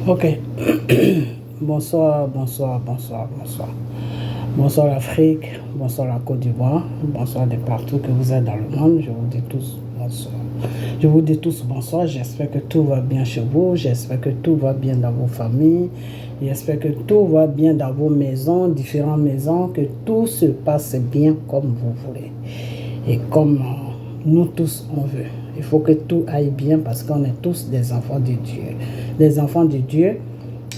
Ok. Bonsoir, bonsoir, bonsoir, bonsoir. Bonsoir l'Afrique, bonsoir la Côte d'Ivoire, bonsoir de partout que vous êtes dans le monde. Je vous dis tous bonsoir. Je vous dis tous bonsoir. J'espère que tout va bien chez vous. J'espère que tout va bien dans vos familles. J'espère que tout va bien dans vos maisons, différentes maisons, que tout se passe bien comme vous voulez. Et comme nous tous on veut. Il faut que tout aille bien parce qu'on est tous des enfants de Dieu. Des enfants de Dieu,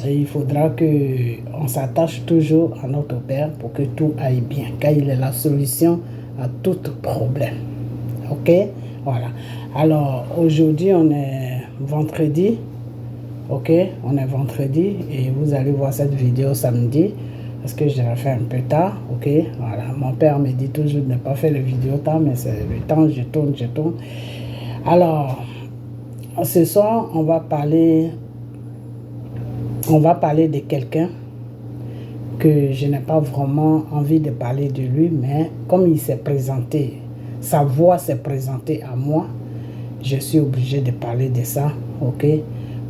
et il faudra qu'on s'attache toujours à notre Père pour que tout aille bien, car il est la solution à tout problème. Ok? Voilà. Alors, aujourd'hui, on est vendredi. Ok? On est vendredi et vous allez voir cette vidéo samedi parce que je l'ai fait un peu tard. Ok? Voilà. Mon père me dit toujours de ne pas faire les vidéos tard, mais c'est le temps, je tourne. Alors, ce soir, on va parler de quelqu'un que je n'ai pas vraiment envie de parler de lui, mais comme il s'est présenté, sa voix s'est présentée à moi, je suis obligé de parler de ça, ok?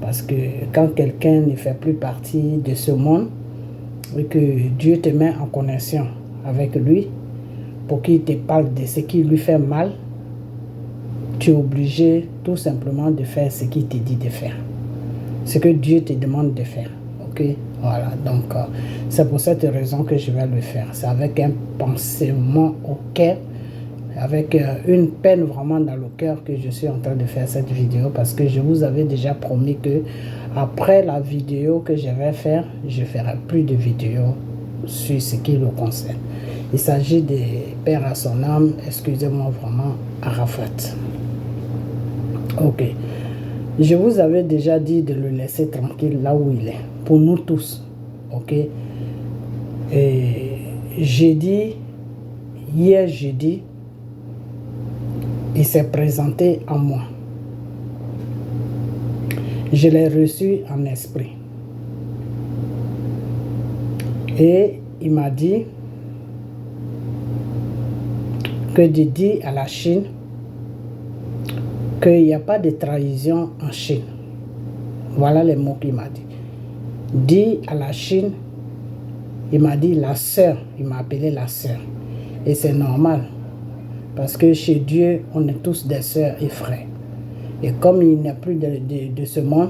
Parce que quand quelqu'un ne fait plus partie de ce monde, et que Dieu te met en connexion avec lui, pour qu'il te parle de ce qui lui fait mal, tu es obligé tout simplement de faire ce qu'il te dit de faire. Ce que Dieu te demande de faire. Ok? Voilà. Donc, c'est pour cette raison que je vais le faire. C'est avec un pensement au cœur, avec une peine vraiment dans le cœur que je suis en train de faire cette vidéo parce que je vous avais déjà promis que après la vidéo que je vais faire, je ne ferai plus de vidéos sur ce qui le concerne. Il s'agit de Père à son âme, excusez-moi vraiment, Arafat. Ok. Je vous avais déjà dit de le laisser tranquille là où il est, pour nous tous, ok? Et hier jeudi, il s'est présenté à moi. Je l'ai reçu en esprit. Et il m'a dit que de dire à la Chine qu'il n'y a pas de trahison en Chine. Voilà les mots qu'il m'a dit. Dit à la Chine, il m'a dit la sœur, il m'a appelé la sœur. Et c'est normal, parce que chez Dieu, on est tous des sœurs et frères. Et comme il n'est plus de ce monde,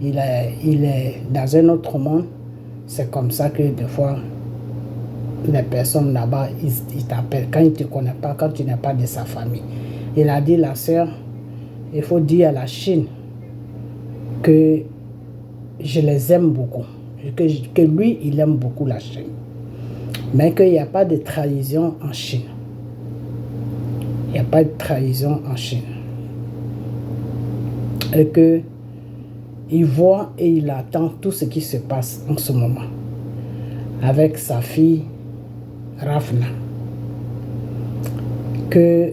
il est dans un autre monde, c'est comme ça que des fois, les personnes là-bas, ils t'appellent quand ils ne te connaissent pas, quand tu n'es pas de sa famille. Il a dit la sœur, il faut dire à la Chine que je les aime beaucoup, que lui, il aime beaucoup la Chine, mais qu'il n'y a pas de trahison en Chine. Il n'y a pas de trahison en Chine. Et qu'il voit et il attend tout ce qui se passe en ce moment avec sa fille Rafna. Que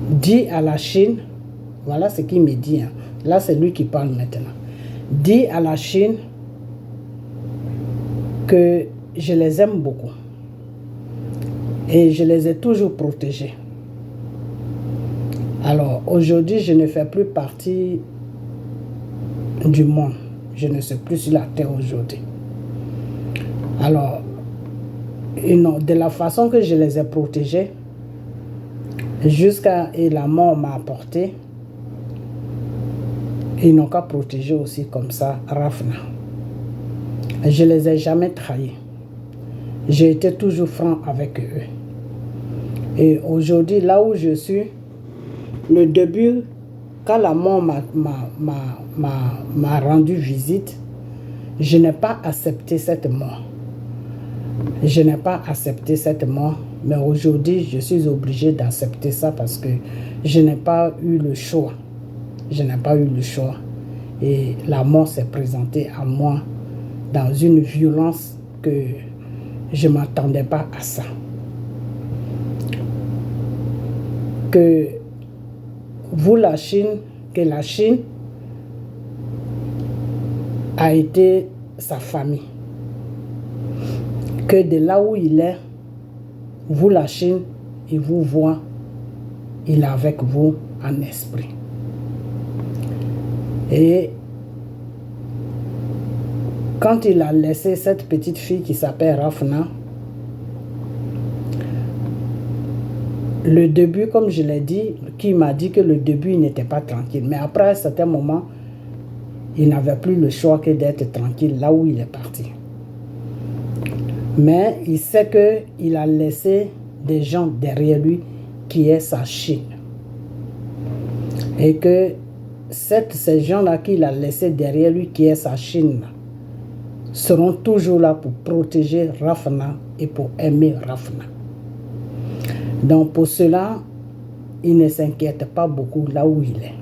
dit à la Chine, voilà ce qu'il me dit, hein. Là c'est lui qui parle maintenant. Dit à la Chine que je les aime beaucoup et je les ai toujours protégés. Alors aujourd'hui je ne fais plus partie du monde, je ne suis plus sur la terre aujourd'hui. Alors de la façon que je les ai protégés jusqu'à et la mort m'a apporté, ils n'ont qu'à protéger aussi comme ça Rafna. Je ne les ai jamais trahis. J'ai été toujours franc avec eux. Et aujourd'hui, là où je suis, le début, quand la mort m'a rendu visite, je n'ai pas accepté cette mort. Je n'ai pas accepté cette mort, mais aujourd'hui, je suis obligé d'accepter ça parce que je n'ai pas eu le choix. Je n'ai pas eu le choix. Et la mort s'est présentée à moi dans une violence que je ne m'attendais pas à ça. Que la Chine a été sa famille. Que de là où il est, vous la Chine, il vous voit, il est avec vous en esprit. Et quand il a laissé cette petite fille qui s'appelle Rafna, le début, comme je l'ai dit, qui m'a dit que le début il n'était pas tranquille. Mais après un certain moment, il n'avait plus le choix que d'être tranquille là où il est parti. Mais il sait qu'il a laissé des gens derrière lui qui est sa Chine. Et que ces gens-là qu'il a laissés derrière lui qui est sa Chine seront toujours là pour protéger Rafna et pour aimer Rafna. Donc pour cela, il ne s'inquiète pas beaucoup là où il est.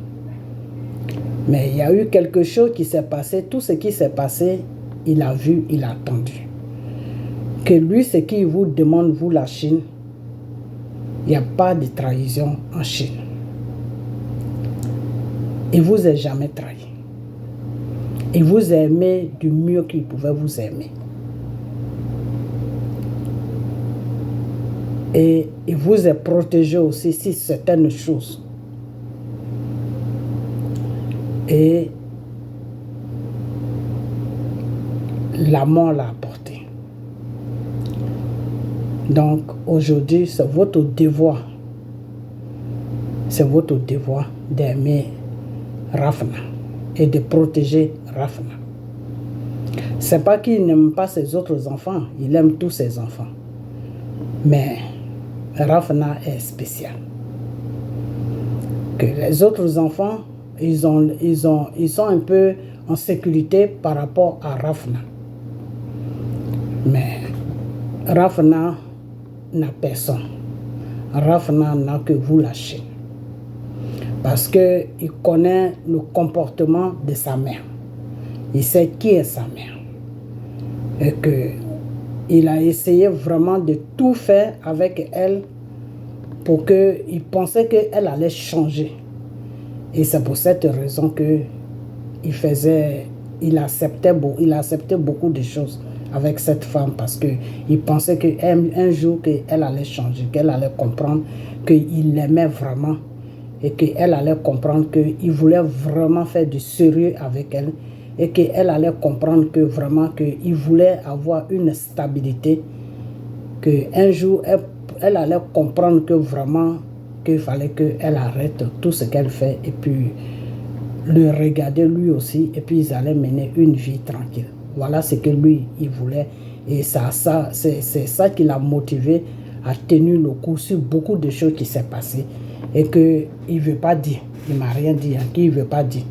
Mais il y a eu quelque chose qui s'est passé. Tout ce qui s'est passé, il a vu, il a entendu. Que lui, ce qu'il vous demande, vous la Chine, il n'y a pas de trahison en Chine. Il ne vous a jamais trahi. Il vous a aimé du mieux qu'il pouvait vous aimer. Et il vous a protégé aussi sur certaines choses. Et la mort l'a apporté. Donc aujourd'hui, c'est votre devoir. C'est votre devoir d'aimer Rafna et de protéger Rafna. C'est pas qu'il n'aime pas ses autres enfants, il aime tous ses enfants. Mais Rafna est spécial. Que les autres enfants, ils sont un peu en sécurité par rapport à Rafna. Mais Rafna n'a personne. Rafna n'a que vous la Chine. Parce qu'il connaît le comportement de sa mère. Il sait qui est sa mère. Et qu'il a essayé vraiment de tout faire avec elle pour qu'il pensait qu'elle allait changer. Et c'est pour cette raison qu'il acceptait beaucoup de choses avec cette femme parce qu'il pensait qu'un jour qu'elle allait changer, qu'elle allait comprendre qu'il l'aimait vraiment et qu'elle allait comprendre qu'il voulait vraiment faire du sérieux avec elle et qu'elle allait comprendre que vraiment qu'il voulait avoir une stabilité, qu'un jour elle allait comprendre que vraiment qu'il fallait qu'elle arrête tout ce qu'elle fait et puis le regarder lui aussi et puis ils allaient mener une vie tranquille. Voilà ce que lui, il voulait. Et c'est ça qui l'a motivé à tenir le coup sur beaucoup de choses qui s'est passées. Et qu'il ne veut pas dire. Il ne m'a rien dit. Qu'il ne veut pas dire.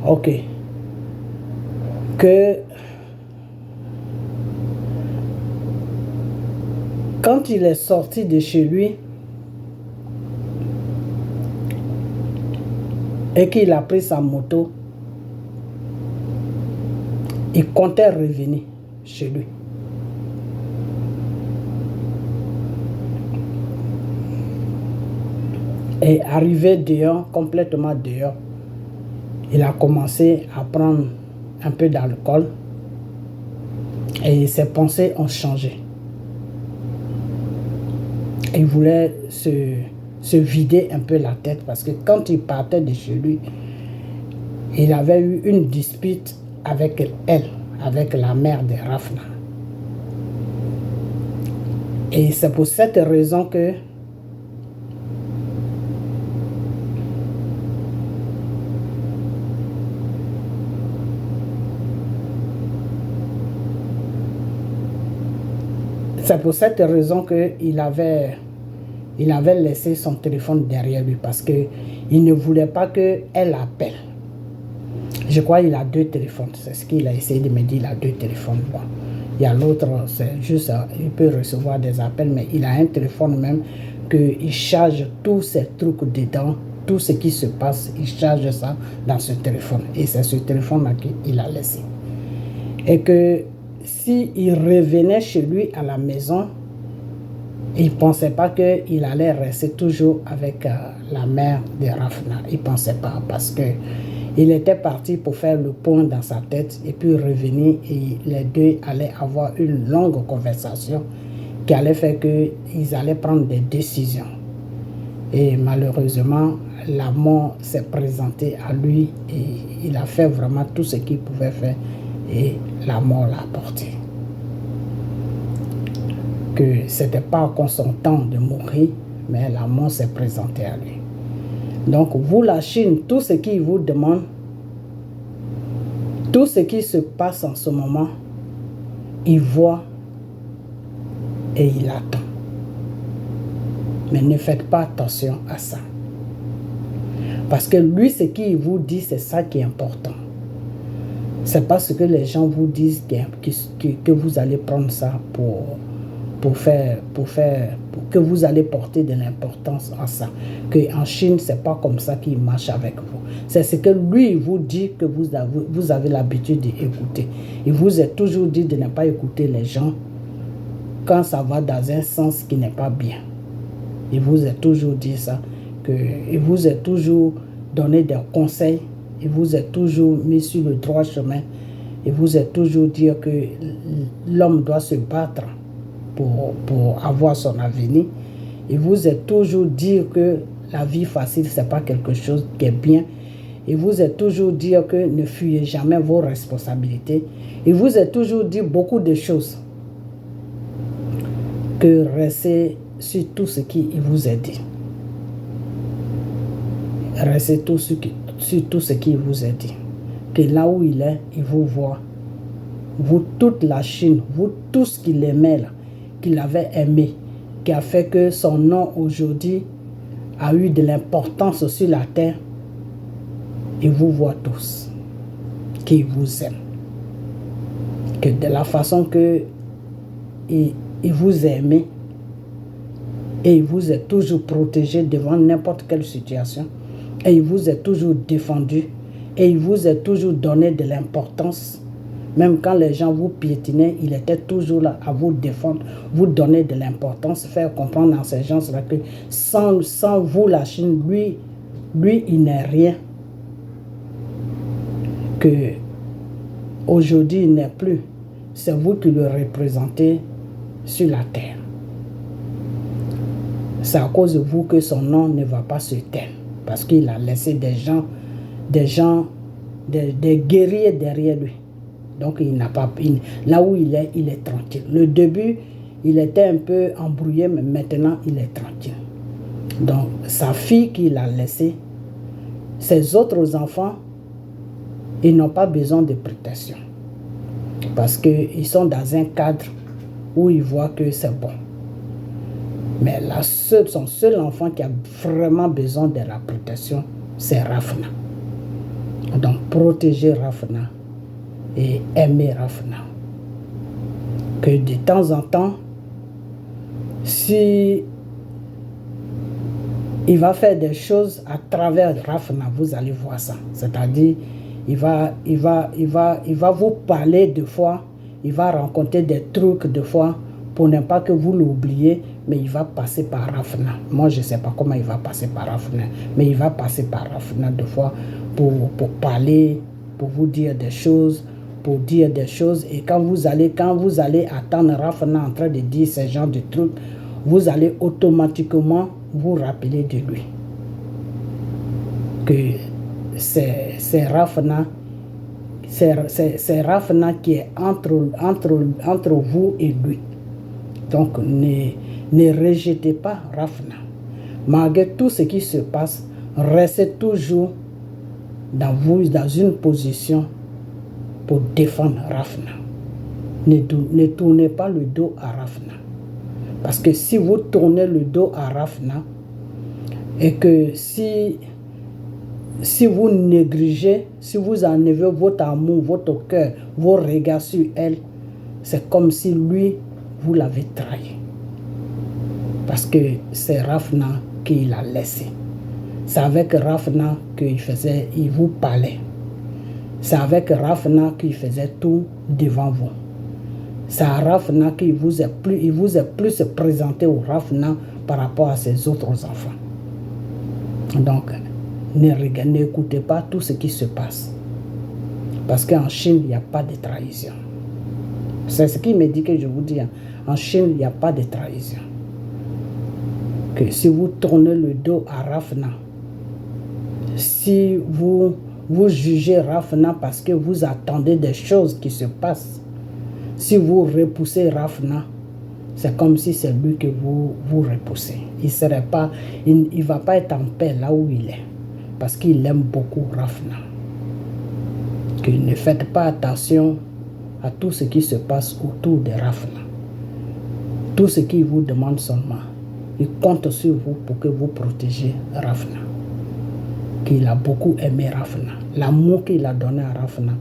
Ok. Que quand il est sorti de chez lui et qu'il a pris sa moto, il comptait revenir chez lui. Et arrivé dehors, complètement dehors, il a commencé à prendre un peu d'alcool et ses pensées ont changé. Il voulait se vider un peu la tête parce que quand il partait de chez lui, il avait eu une dispute avec elle, avec la mère de Rafna. Et c'est pour cette raison que qu'il avait laissé son téléphone derrière lui parce qu'il ne voulait pas qu'elle appelle. Je crois qu'il a 2 téléphones. C'est ce qu'il a essayé de me dire. Il a 2 téléphones. Bon. Il y a l'autre, c'est juste, il peut recevoir des appels, mais il a un téléphone même qu'il charge tous ces trucs dedans, tout ce qui se passe, il charge ça dans ce téléphone. Et c'est ce téléphone-là qu'il a laissé. Et que s'il revenait chez lui à la maison, il ne pensait pas qu'il allait rester toujours avec la mère de Rafna. Il ne pensait pas parce qu'il était parti pour faire le point dans sa tête et puis revenir et les deux allaient avoir une longue conversation qui allait faire qu'ils allaient prendre des décisions. Et malheureusement, la mort s'est présentée à lui et il a fait vraiment tout ce qu'il pouvait faire et la mort l'a porté. Que ce n'était pas encore son temps de mourir, mais la mort s'est présentée à lui. Donc vous, la Chine, tout ce qu'il vous demande, tout ce qui se passe en ce moment, il voit et il attend. Mais ne faites pas attention à ça. Parce que lui, ce qu'il vous dit, c'est ça qui est important. C'est pas ce que les gens vous disent que vous allez prendre ça que vous allez porter de l'importance à ça. Qu'en Chine, c'est pas comme ça qu'il marche avec vous. C'est ce que lui vous dit que vous avez l'habitude d'écouter. Il vous a toujours dit de ne pas écouter les gens quand ça va dans un sens qui n'est pas bien. Il vous a toujours dit ça, il vous a toujours donné des conseils, il vous a toujours mis sur le droit chemin, il vous a toujours dit que l'homme doit se battre pour avoir son avenir. Il vous a toujours dit que la vie facile, ce n'est pas quelque chose qui est bien. Il vous a toujours dit que ne fuyez jamais vos responsabilités. Il vous a toujours dit beaucoup de choses. Que restez sur tout ce qu'il vous a dit. Restez sur tout ce qu'il vous a dit. Que là où il est, il vous voit. Vous, toute la Chine, vous, tout ce qu'il aimait là, qu'il avait aimé, qui a fait que son nom aujourd'hui a eu de l'importance sur la terre, il vous voit tous, qu'il vous aime. Que de la façon que il vous a aimé et il vous a toujours protégé devant n'importe quelle situation et il vous a toujours défendu et il vous a toujours donné de l'importance. Même quand les gens vous piétinaient, il était toujours là à vous défendre, vous donner de l'importance, faire comprendre à ces gens-là que sans vous, la Chine, lui, il n'est rien. Que aujourd'hui, il n'est plus. C'est vous qui le représentez sur la terre. C'est à cause de vous que son nom ne va pas se taire. Parce qu'il a laissé des guerriers derrière lui. Donc il n'a pas, là où il est tranquille. Le début, il était un peu embrouillé, mais maintenant il est tranquille. Donc sa fille qu'il a laissée, ses autres enfants, ils n'ont pas besoin de protection. Parce qu'ils sont dans un cadre où ils voient que c'est bon. Mais son seul enfant qui a vraiment besoin de la protection, c'est Rafna. Donc protéger Rafna et aimer Rafna. Que de temps en temps, si il va faire des choses à travers Rafna, vous allez voir ça. C'est-à-dire, il va vous parler de fois, il va rencontrer des trucs de fois pour ne pas que vous l'oubliez, mais il va passer par Rafna. Moi, je ne sais pas comment il va passer par Rafna, mais il va passer par Rafna de fois pour parler, pour vous dire des choses, et quand vous allez attendre Rafna en train de dire ce genre de trucs, vous allez automatiquement vous rappeler de lui. Que c'est Rafna, c'est Rafna qui est entre vous et lui. Donc ne rejetez pas Rafna. Malgré tout ce qui se passe, restez toujours dans une position pour défendre Rafna. Ne tournez pas le dos à Rafna. Parce que si vous tournez le dos à Rafna, et que si vous négligez, si vous enlevez votre amour, votre cœur, vos regards sur elle, c'est comme si lui, vous l'avez trahi. Parce que c'est Rafna qui l'a laissé. C'est avec Rafna il vous parlait. C'est avec Rafna qu'il faisait tout devant vous. C'est à Rafna qu'il vous a plus présenté au Rafna par rapport à ses autres enfants. Donc, n'écoutez pas tout ce qui se passe. Parce qu'en Chine, il n'y a pas de trahison. C'est ce qu'il me dit que je vous dis. En Chine, il n'y a pas de trahison. Que si vous tournez le dos à Rafna, Si vous jugez Rafna parce que vous attendez des choses qui se passent, si vous repoussez Rafna, c'est comme si c'est lui que vous repoussez. Il ne va pas être en paix là où il est, parce qu'il aime beaucoup Rafna. Que ne faites pas attention à tout ce qui se passe autour de Rafna. Tout ce qu'il vous demande seulement, il compte sur vous pour que vous protégiez Rafna. Qu'il a beaucoup aimé Rafna. L'amour qu'il a donné à Rafna,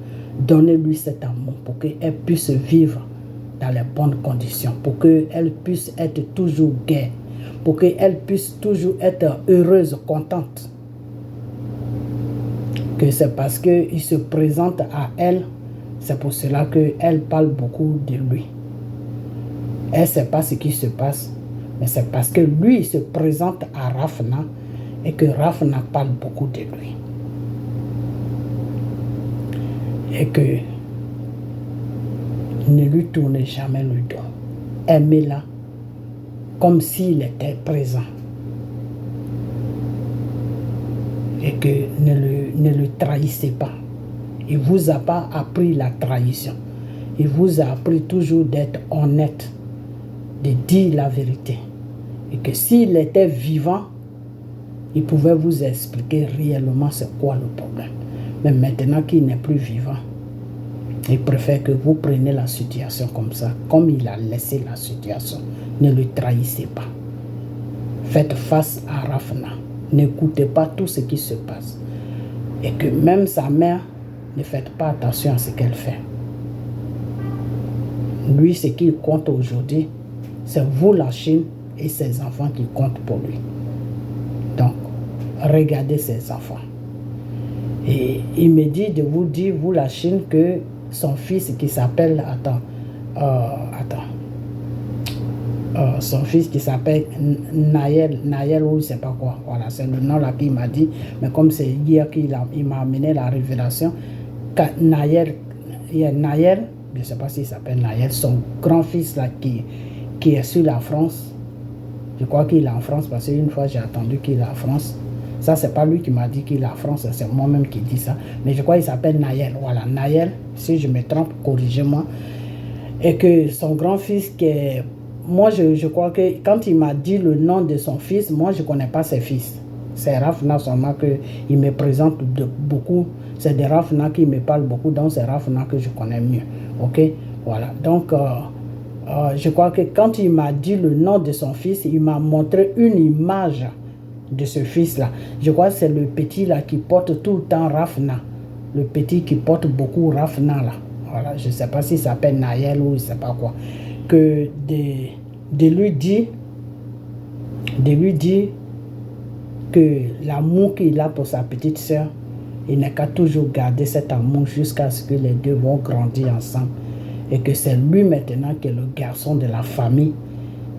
donnez-lui cet amour pour qu'elle puisse vivre dans les bonnes conditions, pour qu'elle puisse être toujours gaie, pour qu'elle puisse toujours être heureuse, contente. Que c'est parce qu'il se présente à elle, c'est pour cela qu'elle parle beaucoup de lui. Elle ne sait pas ce qui se passe, mais c'est parce que lui il se présente à Rafna et que Rafna parle beaucoup de lui. Et que ne lui tournez jamais le dos. Aimez-la comme s'il était présent. Et que ne le trahissez pas. Il ne vous a pas appris la trahison. Il vous a appris toujours d'être honnête, de dire la vérité. Et que s'il était vivant, il pouvait vous expliquer réellement c'est quoi le problème. Mais maintenant qu'il n'est plus vivant, il préfère que vous preniez la situation comme ça, comme il a laissé la situation. Ne le trahissez pas. Faites face à Rafna. N'écoutez pas tout ce qui se passe. Et que même sa mère, ne faites pas attention à ce qu'elle fait. Lui, ce qu'il compte aujourd'hui, c'est vous la Chine et ses enfants qui comptent pour lui. Donc, regardez ses enfants. Et il me dit de vous dire, vous la Chine, que son fils qui s'appelle, son fils qui s'appelle Nayel ou je ne sais pas quoi, voilà, c'est le nom là qu'il m'a dit, mais comme c'est hier qu'il m'a amené la révélation, Nayel, je ne sais pas s'il s'appelle Nayel, son grand-fils là qui est sur la France, je crois qu'il est en France, parce qu'une fois j'ai attendu qu'il est en France. Ça, c'est pas lui qui m'a dit qu'il est en France, c'est moi-même qui dis ça. Mais je crois qu'il s'appelle Nayel. Voilà, Nayel, si je me trompe, corrigez-moi. Et que son grand-fils, moi, je crois que quand il m'a dit le nom de son fils, moi, je ne connais pas ses fils. C'est Rafna seulement qu'il me présente beaucoup. C'est de Rafna qui me parle beaucoup, donc c'est Rafna que je connais mieux. Ok? Voilà. Donc, je crois que quand il m'a dit le nom de son fils, il m'a montré une image de ce fils-là. Je crois que c'est le petit là qui porte tout le temps Rafna. Le petit qui porte beaucoup Rafna là. Voilà, je ne sais pas s'il s'appelle Nayel ou je ne sais pas quoi. Que de lui dire que l'amour qu'il a pour sa petite sœur, il n'a qu'à toujours garder cet amour jusqu'à ce que les deux vont grandir ensemble. Et que c'est lui maintenant qui est le garçon de la famille.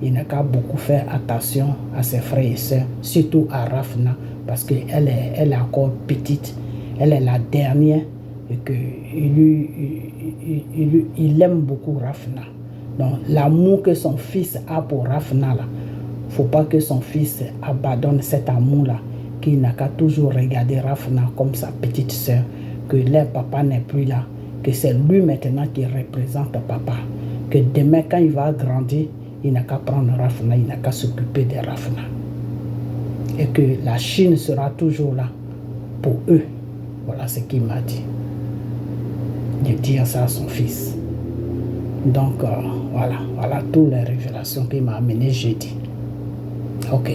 Il n'a qu'à beaucoup faire attention à ses frères et sœurs, surtout à Rafna, parce qu'elle est encore petite, elle est la dernière, et qu'il aime beaucoup Rafna. Donc l'amour que son fils a pour Rafna, il ne faut pas que son fils abandonne cet amour-là, qu'il n'a qu'à toujours regarder Rafna comme sa petite sœur, que leur papa n'est plus là, que c'est lui maintenant qui représente papa, que demain quand il va grandir, il n'a qu'à prendre Rafna, il n'a qu'à s'occuper de Rafna. Et que la Chine sera toujours là pour eux. Voilà ce qu'il m'a dit. De dire ça à son fils. Donc, voilà toutes les révélations qu'il m'a amenées jeudi. Ok.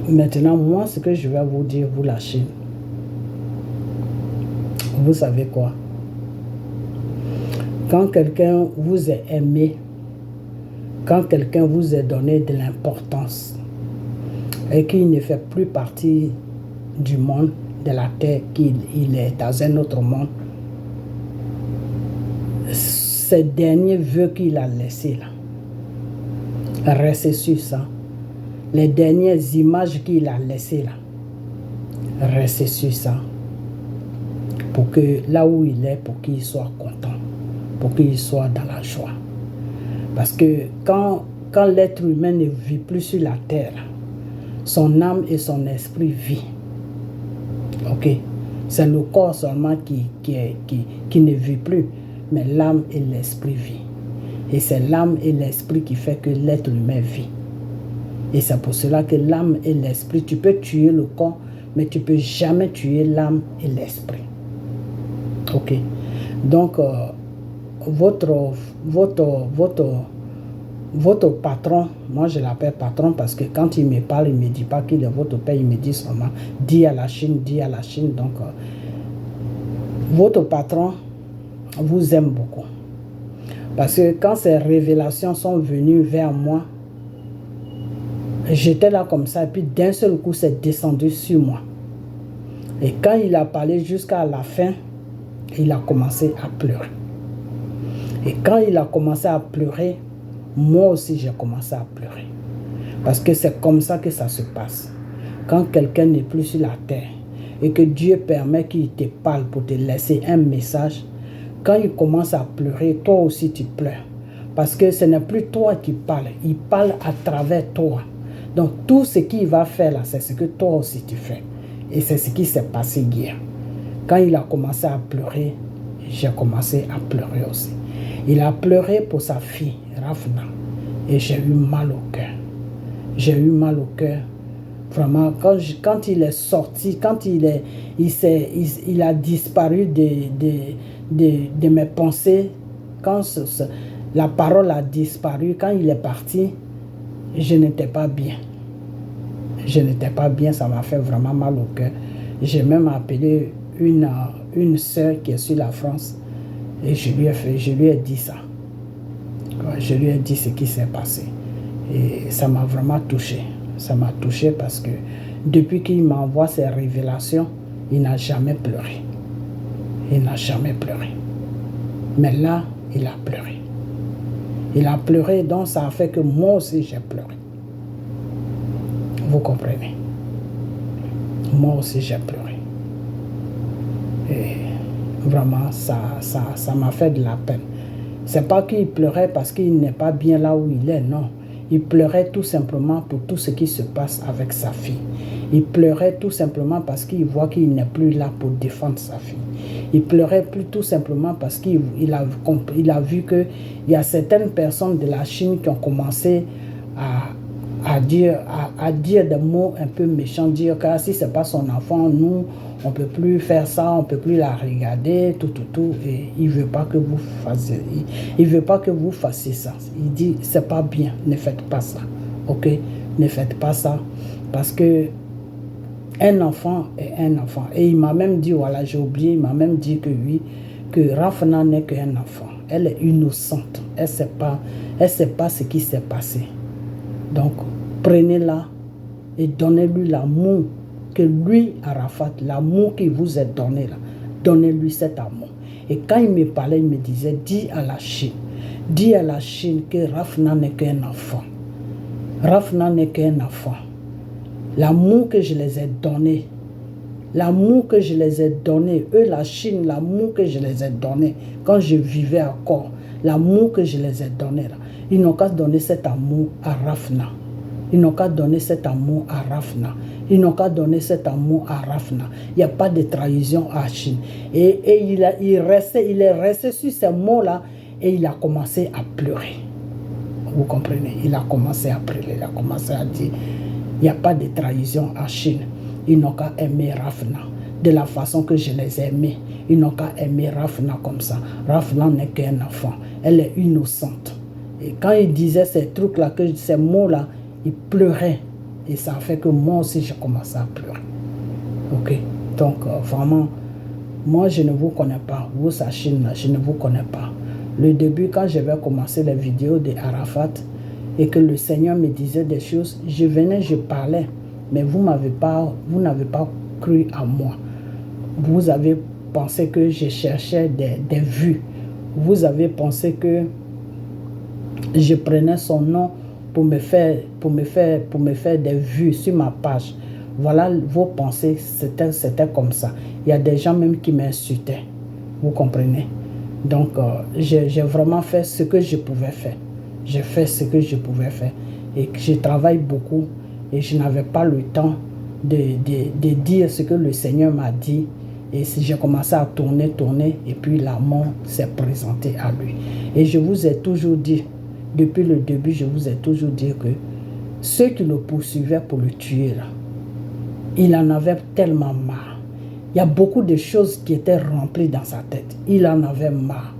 Maintenant, moi, ce que je vais vous dire, vous la Chine. Vous savez quoi? Quand quelqu'un vous a aimé, quand quelqu'un vous a donné de l'importance et qu'il ne fait plus partie du monde, de la terre, qu'il est dans un autre monde, ces derniers vœux qu'il a laissés là, restez sur ça. Les dernières images qu'il a laissées là, restez sur ça. Pour que là où il est, pour qu'il soit content, pour qu'il soit dans la joie. Parce que quand l'être humain ne vit plus sur la terre, Son âme et son esprit vit. Ok? C'est le corps seulement qui ne vit plus, mais l'âme et l'esprit vit. Et c'est l'âme et l'esprit qui fait que l'être humain vit. Et c'est pour cela que l'âme et l'esprit, tu peux tuer le corps, mais tu ne peux jamais tuer l'âme et l'esprit. Ok? Donc, votre patron, moi je l'appelle patron parce que quand il me parle, il ne me dit pas qu'il est votre père, il me dit seulement, dis à la Chine, dis à la Chine. Donc, votre patron vous aime beaucoup. Parce que quand ces révélations sont venues vers moi, j'étais là comme ça, et puis d'un seul coup, c'est descendu sur moi. Et quand il a parlé jusqu'à la fin, il a commencé à pleurer. Et quand il a commencé à pleurer, moi aussi j'ai commencé à pleurer. Parce que c'est comme ça que ça se passe. Quand quelqu'un n'est plus sur la terre et que Dieu permet qu'il te parle pour te laisser un message, quand il commence à pleurer, toi aussi tu pleures. Parce que ce n'est plus toi qui parles, il parle à travers toi. Donc tout ce qu'il va faire là, c'est ce que toi aussi tu fais. Et c'est ce qui s'est passé hier. Quand il a commencé à pleurer, j'ai commencé à pleurer aussi. Il a pleuré pour sa fille, Rafna. Et j'ai eu mal au cœur. J'ai eu mal au cœur. Vraiment, quand il est sorti, quand il a disparu de mes pensées, quand la parole a disparu, quand il est parti, je n'étais pas bien. Je n'étais pas bien, ça m'a fait vraiment mal au cœur. J'ai même appelé une sœur qui est sur la France et je lui ai dit ça. Je lui ai dit ce qui s'est passé. Et ça m'a vraiment touché. Ça m'a touché parce que depuis qu'il m'envoie ces révélations, il n'a jamais pleuré. Il n'a jamais pleuré. Mais là, il a pleuré. Il a pleuré, donc ça a fait que moi aussi j'ai pleuré. Vous comprenez? Moi aussi j'ai pleuré. Et vraiment, ça m'a fait de la peine. C'est pas qu'il pleurait parce qu'il n'est pas bien là où il est, non. Il pleurait tout simplement pour tout ce qui se passe avec sa fille. Il pleurait tout simplement parce qu'il voit qu'il n'est plus là pour défendre sa fille. Il pleurait plus tout simplement parce qu'il a vu qu'il y a certaines personnes de la Chine qui ont commencé à dire des mots un peu méchants, dire que si ce n'est pas son enfant, nous, on ne peut plus faire ça, on ne peut plus la regarder, tout. Et il ne veut pas que vous fassiez, il veut pas que vous fassiez ça. Il dit, c'est pas bien, ne faites pas ça. Ok? Ne faites pas ça. Parce que un enfant est un enfant. Et il m'a même dit, voilà, j'ai oublié, il m'a même dit que oui, que Rafna n'est qu'un enfant. Elle est innocente. Elle ne sait pas ce qui s'est passé. Donc, prenez-la et donnez-lui l'amour que lui, Arafat, l'amour qui vous est donné là, donnez-lui cet amour. Et quand il me parlait, il me disait, dis à la Chine que Rafna n'est qu'un enfant. Rafna n'est qu'un enfant. L'amour que je les ai donné, eux, la Chine, l'amour que je les ai donné, quand je vivais encore, l'amour que je les ai donné là, ils n'ont qu'à donner cet amour à Rafna. Ils n'ont qu'à donner cet amour à Rafna. Ils n'ont qu'à donner cet amour à Rafna. Il n'y a pas de trahison à Chine. Et il est resté sur ces mots-là et il a commencé à pleurer. Vous comprenez? Il a commencé à pleurer. Il a commencé à dire, il n'y a pas de trahison à Chine. Ils n'ont qu'à aimer Rafna de la façon que je les ai aimés. Ils n'ont qu'à aimer Rafna comme ça. Rafna n'est qu'un enfant. Elle est innocente. Et quand il disait ces trucs-là, ces mots-là, il pleurait. Et ça a fait que moi aussi, j'ai commencé à pleurer. Ok? Donc, vraiment, moi, je ne vous connais pas. Vous, Sachine, je ne vous connais pas. Le début, quand j'avais commencé les vidéos de Arafat et que le Seigneur me disait des choses, je venais, je parlais. Mais vous n'avez pas cru à moi. Vous avez pensé que je cherchais des vues. Vous avez pensé que je prenais son nom pour me faire des vues sur ma page. Voilà vos pensées, c'était comme ça. Il y a des gens même qui m'insultaient. Vous comprenez? Donc, j'ai vraiment fait ce que je pouvais faire. J'ai fait ce que je pouvais faire. Et je travaille beaucoup. et je n'avais pas le temps de dire ce que le Seigneur m'a dit. Et j'ai commencé à tourner, et puis la mort s'est présentée à lui. Et je vous ai toujours dit, depuis le début, je vous ai toujours dit que ceux qui le poursuivaient pour le tuer, là, il en avait tellement marre. Il y a beaucoup de choses qui étaient remplies dans sa tête. Il en avait marre.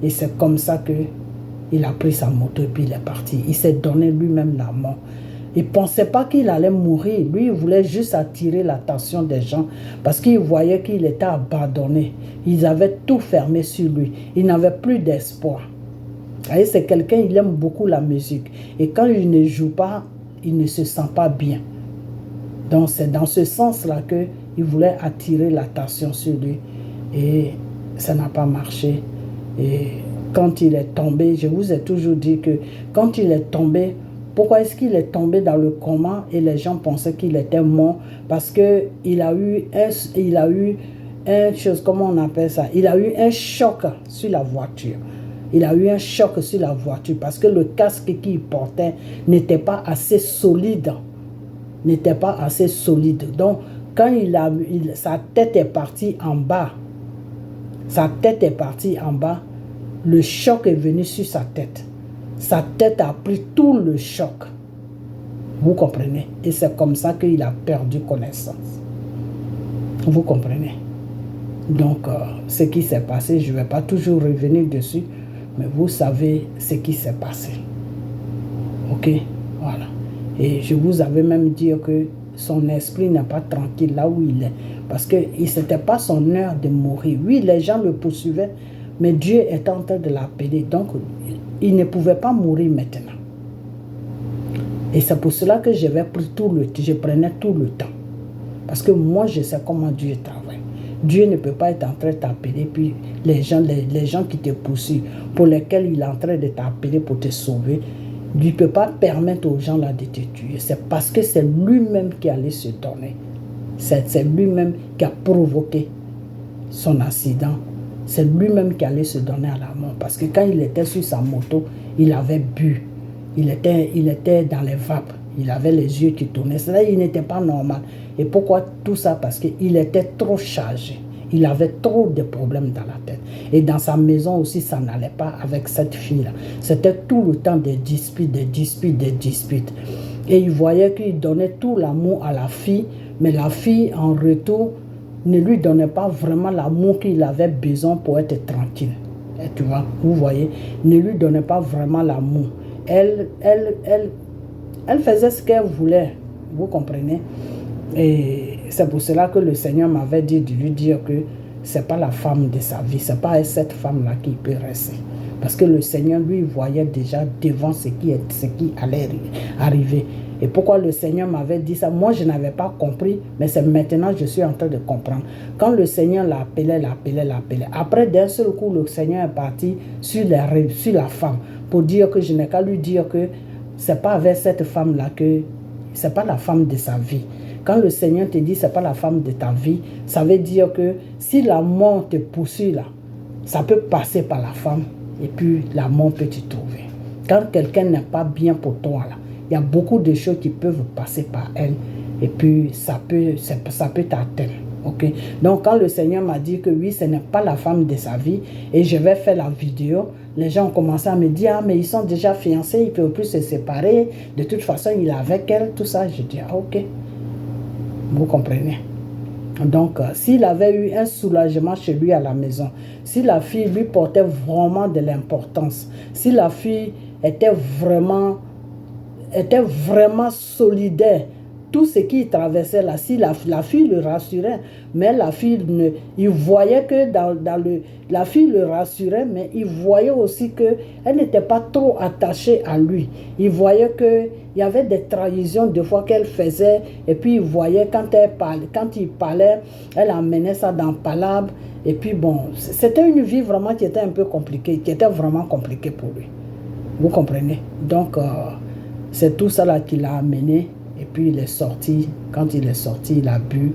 Et c'est comme ça qu'il a pris sa moto et puis il est parti. Il s'est donné lui-même la mort. Il ne pensait pas qu'il allait mourir. Lui, il voulait juste attirer l'attention des gens parce qu'il voyait qu'il était abandonné. Ils avaient tout fermé sur lui. Il n'avait plus d'espoir. C'est quelqu'un, il aime beaucoup la musique. Et quand il ne joue pas, il ne se sent pas bien. Donc c'est dans ce sens-là qu'il voulait attirer l'attention sur lui. Et ça n'a pas marché. Et quand il est tombé, je vous ai toujours dit que quand il est tombé, pourquoi est-ce qu'il est tombé dans le coma et les gens pensaient qu'il était mort? Parce qu'il a eu un chose, comment on appelle ça? Il a eu un choc sur la voiture. Il a eu un choc sur la voiture parce que le casque qu'il portait n'était pas assez solide. N'était pas assez solide. Donc, quand sa tête est partie en bas, le choc est venu sur sa tête. Sa tête a pris tout le choc. Vous comprenez? Et c'est comme ça qu'il a perdu connaissance. Vous comprenez? Donc, ce qui s'est passé, je ne vais pas toujours revenir dessus, mais vous savez ce qui s'est passé. Ok? Voilà. Et je vous avais même dit que son esprit n'est pas tranquille là où il est. Parce que ce n'était pas son heure de mourir. Oui, les gens le poursuivaient, mais Dieu était en train de l'appeler. Donc, il ne pouvait pas mourir maintenant. Et c'est pour cela que je prenais tout le temps. Parce que moi, je sais comment Dieu travaille. Dieu ne peut pas être en train de t'appeler, puis les gens qui te poursuivent, pour lesquels il est en train de t'appeler pour te sauver, il ne peut pas permettre aux gens là de te tuer. C'est parce que c'est lui-même qui allait se donner. C'est lui-même qui a provoqué son accident. C'est lui-même qui allait se donner à la mort. Parce que quand il était sur sa moto, il avait bu. Il était dans les vapes. Il avait les yeux qui tournaient. C'est-à-dire qu'il n'était pas normal. Et pourquoi tout ça? Parce qu'il était trop chargé. Il avait trop de problèmes dans la tête. Et dans sa maison aussi, ça n'allait pas avec cette fille-là. C'était tout le temps des disputes. Et il voyait qu'il donnait tout l'amour à la fille, mais la fille, en retour, ne lui donnait pas vraiment l'amour qu'il avait besoin pour être tranquille. Et tu vois, vous voyez, ne lui donnait pas vraiment l'amour. Elle faisait ce qu'elle voulait, vous comprenez? Et c'est pour cela que le Seigneur m'avait dit de lui dire que ce n'est pas la femme de sa vie, ce n'est pas cette femme-là qui peut rester. Parce que le Seigneur, lui, voyait déjà devant ce qui allait arriver. Et pourquoi le Seigneur m'avait dit ça? Moi, je n'avais pas compris, mais c'est maintenant que je suis en train de comprendre. Quand le Seigneur l'appelait. Après, d'un seul coup, le Seigneur est parti sur la femme pour dire que je n'ai qu'à lui dire que ce n'est pas avec cette femme-là que ce n'est pas la femme de sa vie. Quand le Seigneur te dit ce n'est pas la femme de ta vie, ça veut dire que si la mort te poursuit là, ça peut passer par la femme et puis la mort peut te trouver. Quand quelqu'un n'est pas bien pour toi là, il y a beaucoup de choses qui peuvent passer par elle et puis ça peut t'atteindre. Okay? Donc quand le Seigneur m'a dit que oui, ce n'est pas la femme de sa vie et je vais faire la vidéo, les gens ont commencé à me dire ah mais ils sont déjà fiancés, ils ne peuvent plus se séparer, de toute façon il est avec elle, tout ça. Je dis ah ok, vous comprenez. Donc s'il avait eu un soulagement chez lui à la maison, si la fille lui portait vraiment de l'importance, si la fille était vraiment solidaire, tout ce qui traversait là, si la fille le rassurait, mais la fille il voyait que la fille le rassurait, mais il voyait aussi qu'elle n'était pas trop attachée à lui. Il voyait qu'il y avait des trahisons des fois qu'elle faisait, et puis il voyait quand il parlait, elle amenait ça dans palabre, et puis bon, c'était une vie vraiment qui était un peu compliquée, qui était vraiment compliquée pour lui. Vous comprenez? Donc, c'est tout ça là qui l'a amené. Et puis il est sorti. Quand il est sorti, il a bu.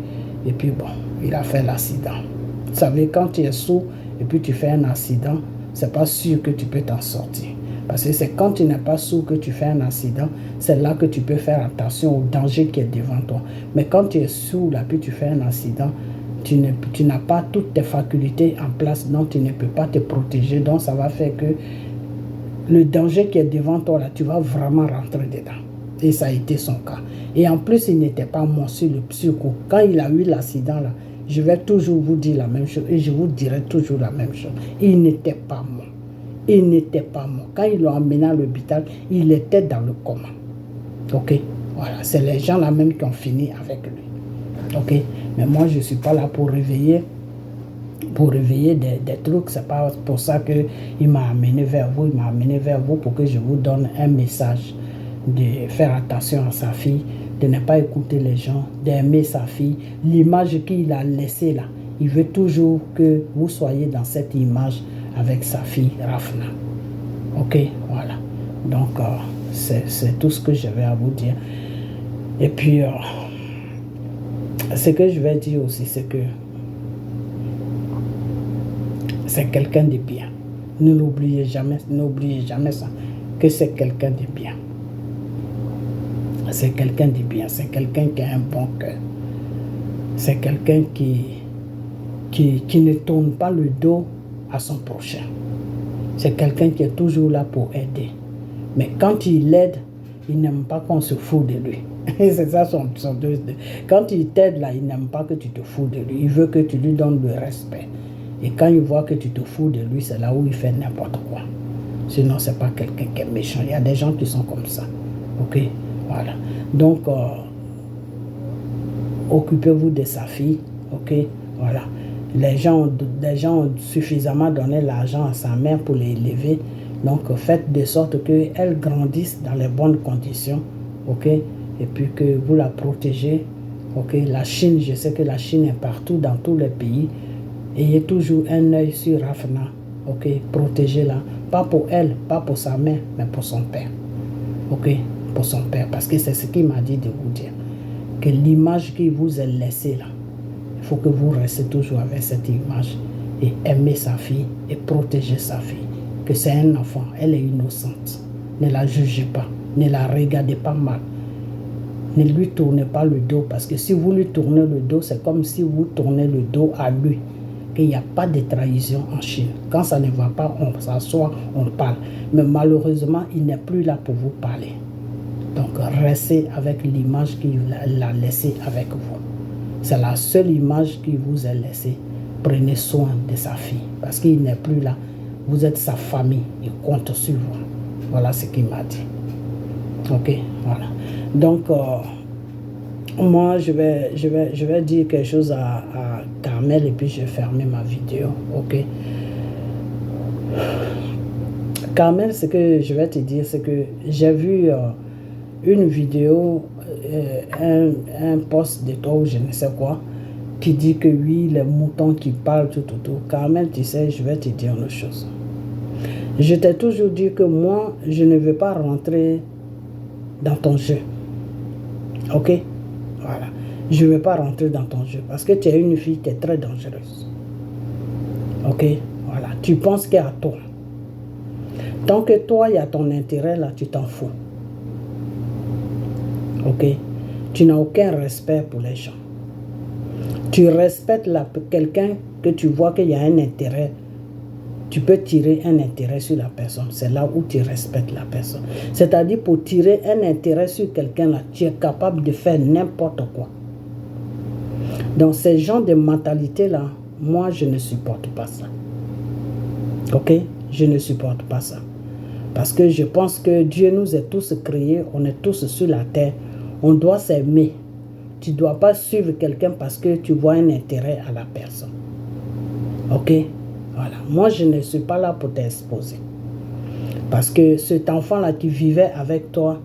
Et puis bon, il a fait l'accident. Vous savez, quand tu es sourd et puis tu fais un accident, c'est pas sûr que tu peux t'en sortir. Parce que c'est quand tu n'es pas sourd que tu fais un accident, c'est là que tu peux faire attention au danger qui est devant toi. Mais quand tu es sourd, là, puis tu fais un accident, tu n'as pas toutes tes facultés en place, donc tu ne peux pas te protéger. Donc ça va faire que le danger qui est devant toi, là, tu vas vraiment rentrer dedans. Et ça a été son cas. Et en plus, il n'était pas mort sur le psycho. Quand il a eu l'accident, là, je vais toujours vous dire la même chose et je vous dirai toujours la même chose. Il n'était pas mort. Il n'était pas mort. Quand ils l'ont emmené à l'hôpital, il était dans le coma. Ok? Voilà, c'est les gens là même qui ont fini avec lui. Ok? Mais moi, je ne suis pas là pour réveiller des trucs. C'est pas pour ça qu'il m'a amené vers vous. Il m'a amené vers vous pour que je vous donne un message de faire attention à sa fille, de ne pas écouter les gens, d'aimer sa fille. L'image qu'il a laissée là, il veut toujours que vous soyez dans cette image avec sa fille Rafna. Ok, voilà. Donc, c'est tout ce que j'avais à vous dire. Et puis, ce que je vais dire aussi, c'est que c'est quelqu'un de bien. N'oubliez jamais ça, que c'est quelqu'un de bien. C'est quelqu'un de bien, c'est quelqu'un qui a un bon cœur. C'est quelqu'un qui ne tourne pas le dos à son prochain. C'est quelqu'un qui est toujours là pour aider. Mais quand il aide, il n'aime pas qu'on se fout de lui. C'est ça son deux. Quand il t'aide là, il n'aime pas que tu te fous de lui. Il veut que tu lui donnes le respect. Et quand il voit que tu te fous de lui, c'est là où il fait n'importe quoi. Sinon, c'est pas quelqu'un qui est méchant. Il y a des gens qui sont comme ça. Ok? Voilà. Donc, occupez-vous de sa fille. Ok? Voilà. Les gens ont suffisamment donné l'argent à sa mère pour l'élever. Donc, faites de sorte qu'elle grandisse dans les bonnes conditions. Ok? Et puis que vous la protégez. Ok? La Chine, je sais que la Chine est partout, dans tous les pays. Ayez toujours un œil sur Rafna. Ok? Protégez-la. Pas pour elle, pas pour sa mère, mais pour son père. Ok? Pour son père. Parce que c'est ce qu'il m'a dit de vous dire. Que l'image qu'il vous a laissée là, il faut que vous restez toujours avec cette image et aimez sa fille et protégez sa fille. Que c'est un enfant, elle est innocente. Ne la jugez pas, ne la regardez pas mal. Ne lui tournez pas le dos parce que si vous lui tournez le dos, c'est comme si vous tournez le dos à lui. Il n'y a pas de trahison en Chine. Quand ça ne va pas, on s'assoit, on parle. Mais malheureusement, il n'est plus là pour vous parler. Donc, restez avec l'image qu'il a laissée avec vous. C'est la seule image qu'il vous a laissée. Prenez soin de sa fille. Parce qu'il n'est plus là. Vous êtes sa famille. Il compte sur vous. Voilà ce qu'il m'a dit. Ok, voilà. Donc, moi, je vais dire quelque chose à Carmel et puis je vais fermer ma vidéo. Ok. Carmel, ce que je vais te dire, c'est que j'ai vu une vidéo, un post de toi ou je ne sais quoi, qui dit que oui, les moutons qui parlent tout. Carmel, tu sais, je vais te dire une chose. Je t'ai toujours dit que moi, je ne veux pas rentrer dans ton jeu. Ok? Voilà. Je ne veux pas rentrer dans ton jeu parce que tu es une fille qui est très dangereuse. Ok? Voilà. Tu penses qu'il y a toi. Tant que toi, il y a ton intérêt là, tu t'en fous. Ok? Tu n'as aucun respect pour les gens. Tu respectes quelqu'un que tu vois qu'il y a un intérêt. Tu peux tirer un intérêt sur la personne. C'est là où tu respectes la personne. C'est-à-dire pour tirer un intérêt sur quelqu'un là, tu es capable de faire n'importe quoi. Donc ces gens de mentalité là, moi je ne supporte pas ça. Ok? Je ne supporte pas ça. Parce que je pense que Dieu nous a tous créés, on est tous sur la terre. On doit s'aimer. Tu ne dois pas suivre quelqu'un parce que tu vois un intérêt à la personne. Ok? Voilà. Moi, je ne suis pas là pour t'exposer. Parce que cet enfant-là qui vivait avec toi,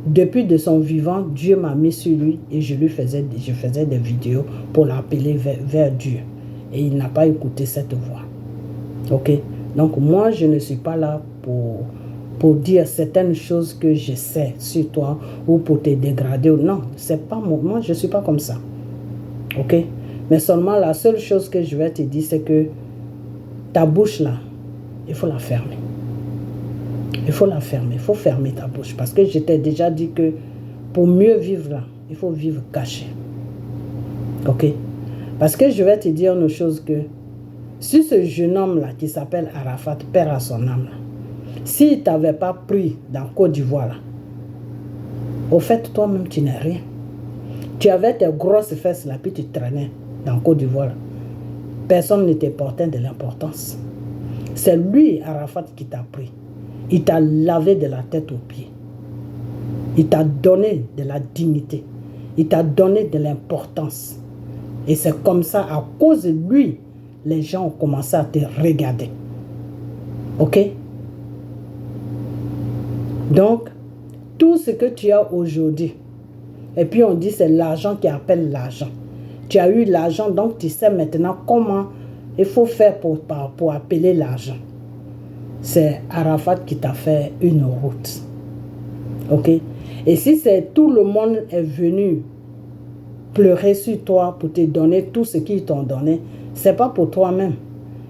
depuis de son vivant, Dieu m'a mis sur lui et je faisais des vidéos pour l'appeler vers Dieu. Et il n'a pas écouté cette voix. Ok? Donc, moi, je ne suis pas là pour dire certaines choses que je sais sur toi ou pour te dégrader. Non, c'est pas moi, je ne suis pas comme ça. Ok? Mais seulement la seule chose que je vais te dire, c'est que ta bouche là, il faut la fermer. Il Il faut la fermer. Il faut fermer ta bouche. Parce que je t'ai déjà dit que pour mieux vivre là, il faut vivre caché. Ok? Parce que je vais te dire une chose que si ce jeune homme-là qui s'appelle Arafat perd à son âme, s'il ne t'avait pas pris dans Côte d'Ivoire, là, au fait, toi-même, tu n'es rien. Tu avais tes grosses fesses là, puis tu traînais dans Côte d'Ivoire. Personne ne te portait de l'importance. C'est lui, Arafat, qui t'a pris. Il t'a lavé de la tête aux pieds. Il t'a donné de la dignité. Il t'a donné de l'importance. Et c'est comme ça, à cause de lui, les gens ont commencé à te regarder. Ok? Donc, tout ce que tu as aujourd'hui, et puis on dit c'est l'argent qui appelle l'argent. Tu as eu l'argent, donc tu sais maintenant comment il faut faire pour appeler l'argent. C'est Arafat qui t'a fait une route. Ok? Et si c'est tout le monde est venu pleurer sur toi pour te donner tout ce qu'ils t'ont donné, c'est pas pour toi-même.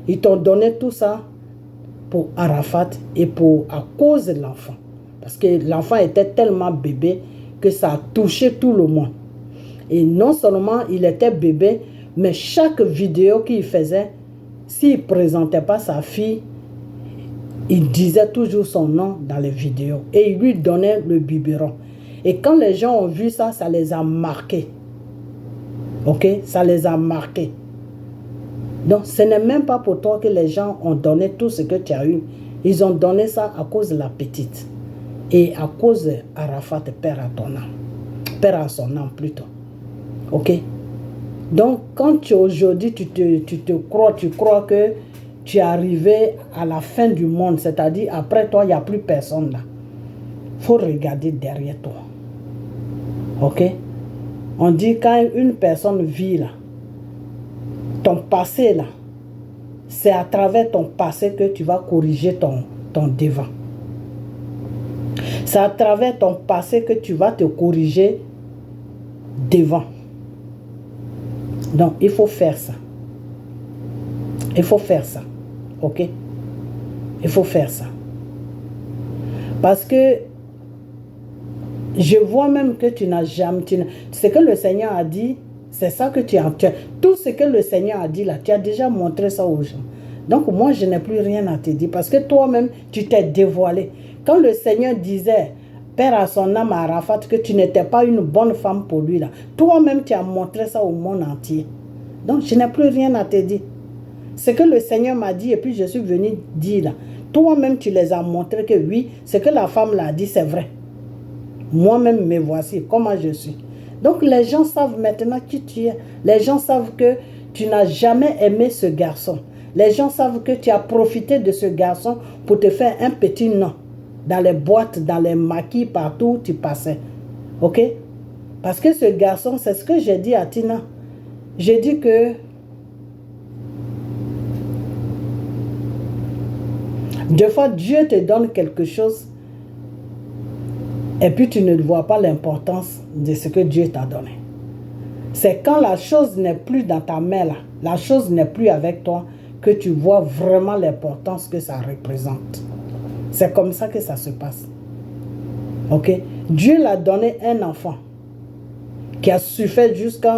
Ils t'ont donné tout ça pour Arafat et à cause de l'enfant. Parce que l'enfant était tellement bébé que ça a touché tout le monde. Et non seulement il était bébé, mais chaque vidéo qu'il faisait, s'il ne présentait pas sa fille, il disait toujours son nom dans les vidéos. Et il lui donnait le biberon. Et quand les gens ont vu ça, ça les a marqués. Ok? Ça les a marqués. Donc, ce n'est même pas pour toi que les gens ont donné tout ce que tu as eu. Ils ont donné ça à cause de la petite. Et à cause d'Arafat, père à ton âme. Père à son âme plutôt. Ok? Donc, quand aujourd'hui tu crois que tu es arrivé à la fin du monde, c'est-à-dire après toi, il n'y a plus personne là. Il faut regarder derrière toi. Ok? On dit quand une personne vit là, ton passé là, c'est à travers ton passé que tu vas corriger ton devant. C'est à travers ton passé que tu vas te corriger devant. Donc, il faut faire ça. Il faut faire ça. Ok? Il faut faire ça. Parce que je vois même que tu n'as jamais... ce que le Seigneur a dit, c'est ça que tu as... Tout ce que le Seigneur a dit là, tu as déjà montré ça aux gens. Donc, moi, je n'ai plus rien à te dire. Parce que toi-même, tu t'es dévoilé. Quand le Seigneur disait, Père à son âme à Arafat, que tu n'étais pas une bonne femme pour lui là, toi-même, tu as montré ça au monde entier. Donc, je n'ai plus rien à te dire. Ce que le Seigneur m'a dit, et puis je suis venu dire là, toi-même, tu les as montré que oui, ce que la femme l'a dit, c'est vrai. Moi-même, me voici, comment je suis. Donc, les gens savent maintenant qui tu es. Les gens savent que tu n'as jamais aimé ce garçon. Les gens savent que tu as profité de ce garçon pour te faire un petit nom. Dans les boîtes, dans les maquis, partout où tu passais. Ok? Parce que ce garçon, c'est ce que j'ai dit à Tina. J'ai dit que des fois, Dieu te donne quelque chose et puis tu ne vois pas l'importance de ce que Dieu t'a donné. C'est quand la chose n'est plus dans ta main, là, la chose n'est plus avec toi, que tu vois vraiment l'importance que ça représente. C'est comme ça que ça se passe. Ok? Dieu l'a donné un enfant qui a souffert jusqu'à...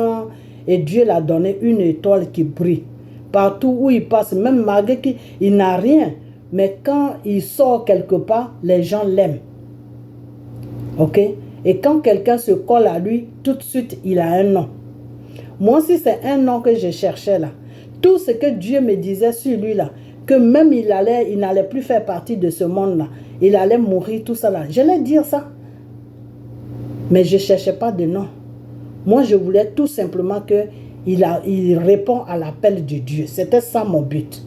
Et Dieu l'a donné une étoile qui brille. Partout où il passe, même malgré qu'il n'a rien, mais quand il sort quelque part, les gens l'aiment. Ok? Et quand quelqu'un se colle à lui, tout de suite, il a un nom. Moi, si c'est un nom que je cherchais là, tout ce que Dieu me disait sur lui là, que même il n'allait plus faire partie de ce monde là, il allait mourir, tout ça là. J'allais dire ça. Mais je ne cherchais pas de nom. Moi, je voulais tout simplement qu'il répond à l'appel de Dieu. C'était ça mon but.